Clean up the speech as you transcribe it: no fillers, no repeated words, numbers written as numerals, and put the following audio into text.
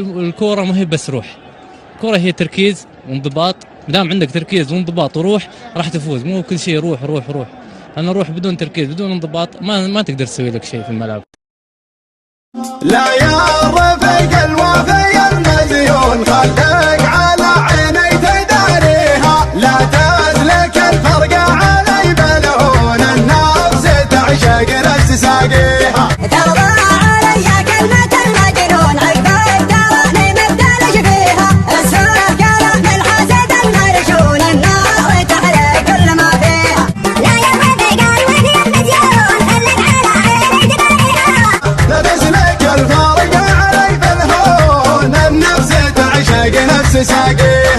الكورة ما هي بس روح، الكورة هي تركيز وانضباط. دام عندك تركيز وانضباط وروح راح تفوز، مو كل شيء روح روح روح. أنا روح بدون تركيز بدون انضباط ما تقدر تسوي لك شيء في الملعب. لا يا رفيق الوفي المزيون خليك على عيني تداريها، لا تسلك الفرق علي بلون النفس تعشق نفس ساقيها. نفس ساقي